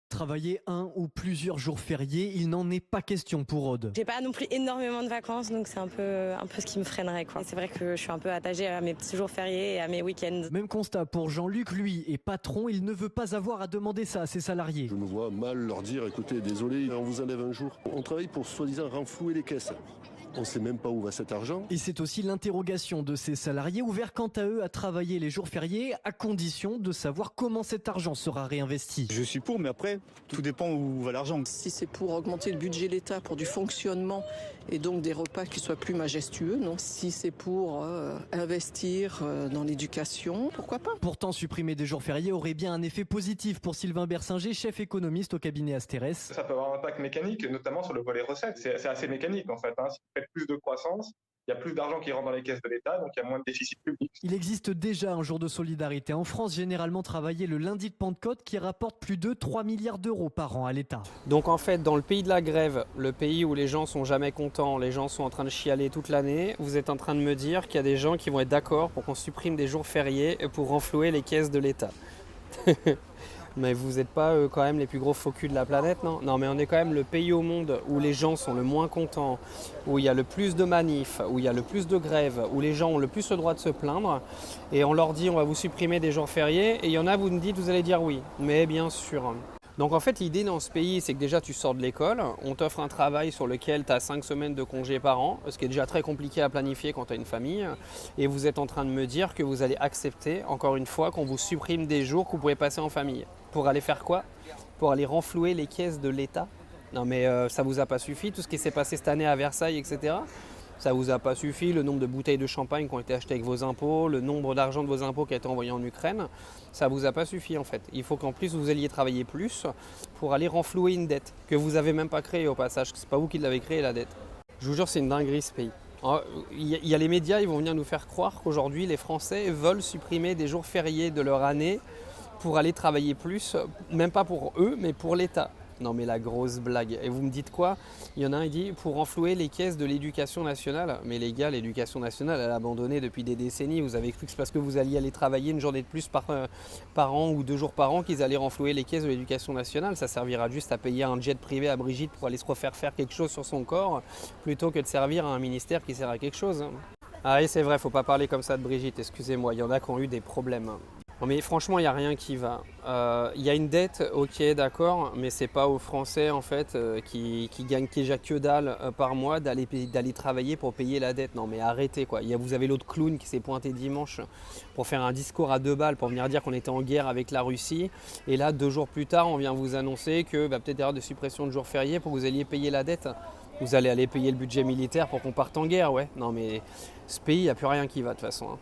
Travailler un ou plusieurs jours fériés, il n'en est pas question pour Aude. J'ai pas non plus énormément de vacances, donc c'est un peu ce qui me freinerait, quoi. Et c'est vrai que je suis un peu attachée à mes petits jours fériés et à mes week-ends. Même constat pour Jean-Luc, lui est patron, il ne veut pas avoir à demander ça à ses salariés. Je me vois mal leur dire, écoutez, désolé, on vous enlève un jour. On travaille pour soi-disant renflouer les caisses. On ne sait même pas où va cet argent. Et c'est aussi l'interrogation de ces salariés ouverts quant à eux à travailler les jours fériés à condition de savoir comment cet argent sera réinvesti. Je suis pour, mais après, tout dépend où va l'argent. Si c'est pour augmenter le budget de l'État, pour du fonctionnement et donc des repas qui soient plus majestueux, non. Si c'est pour investir dans l'éducation, pourquoi pas. Pourtant, supprimer des jours fériés aurait bien un effet positif pour Sylvain Bersinger, chef économiste au cabinet Asterès. Ça peut avoir un impact mécanique, notamment sur le volet recettes. C'est assez mécanique en fait. Si vous faites plus de croissance, il y a plus d'argent qui rentre dans les caisses de l'État, donc il y a moins de déficit public. Il existe déjà un jour de solidarité en France, généralement travaillé le lundi de Pentecôte, qui rapporte plus de 3 milliards d'euros par an à l'État. Donc en fait, dans le pays de la grève, le pays où les gens sont jamais contents, les gens sont en train de chialer toute l'année, vous êtes en train de me dire qu'il y a des gens qui vont être d'accord pour qu'on supprime des jours fériés pour renflouer les caisses de l'État. Mais vous n'êtes pas quand même les plus gros faux culs de la planète, non? Non, mais on est quand même le pays au monde où les gens sont le moins contents, où il y a le plus de manifs, où il y a le plus de grèves, où les gens ont le plus le droit de se plaindre. Et on leur dit on va vous supprimer des jours fériés, et il y en a, vous nous dites vous allez dire oui. Mais bien sûr. Donc en fait l'idée dans ce pays c'est que déjà tu sors de l'école, on t'offre un travail sur lequel tu as 5 semaines de congés par an, ce qui est déjà très compliqué à planifier quand tu as une famille, et vous êtes en train de me dire que vous allez accepter encore une fois qu'on vous supprime des jours que vous pouvez passer en famille. Pour aller faire quoi? Pour aller renflouer les caisses de l'État? Non mais ça vous a pas suffi tout ce qui s'est passé cette année à Versailles, etc. Ça vous a pas suffi, le nombre de bouteilles de champagne qui ont été achetées avec vos impôts, le nombre d'argent de vos impôts qui a été envoyé en Ukraine, ça vous a pas suffi en fait. Il faut qu'en plus vous alliez travailler plus pour aller renflouer une dette que vous avez même pas créée au passage, c'est pas vous qui l'avez créée la dette. Je vous jure c'est une dinguerie ce pays. Il y a les médias, ils vont venir nous faire croire qu'aujourd'hui les Français veulent supprimer des jours fériés de leur année pour aller travailler plus, même pas pour eux mais pour l'État. Non mais la grosse blague. Et vous me dites quoi? Il y en a un qui dit pour renflouer les caisses de l'éducation nationale. Mais les gars, l'éducation nationale, elle a abandonné depuis des décennies. Vous avez cru que c'est parce que vous alliez aller travailler une journée de plus par an ou 2 jours par an qu'ils allaient renflouer les caisses de l'éducation nationale. Ça servira juste à payer un jet privé à Brigitte pour aller se refaire faire quelque chose sur son corps plutôt que de servir à un ministère qui sert à quelque chose. Ah oui, c'est vrai, faut pas parler comme ça de Brigitte, excusez-moi. Il y en a qui ont eu des problèmes. Non mais franchement, il n'y a rien qui va. Il y a une dette, ok, d'accord, mais c'est pas aux Français en fait qui gagnent déjà que dalle par mois d'aller travailler pour payer la dette. Non mais arrêtez quoi. Vous avez l'autre clown qui s'est pointé dimanche pour faire un discours à 2 balles pour venir dire qu'on était en guerre avec la Russie. Et là, 2 jours plus tard, on vient vous annoncer que peut-être il y aura de suppression de jours fériés pour que vous alliez payer la dette. Vous allez aller payer le budget militaire pour qu'on parte en guerre, ouais. Non mais ce pays, il n'y a plus rien qui va de toute façon.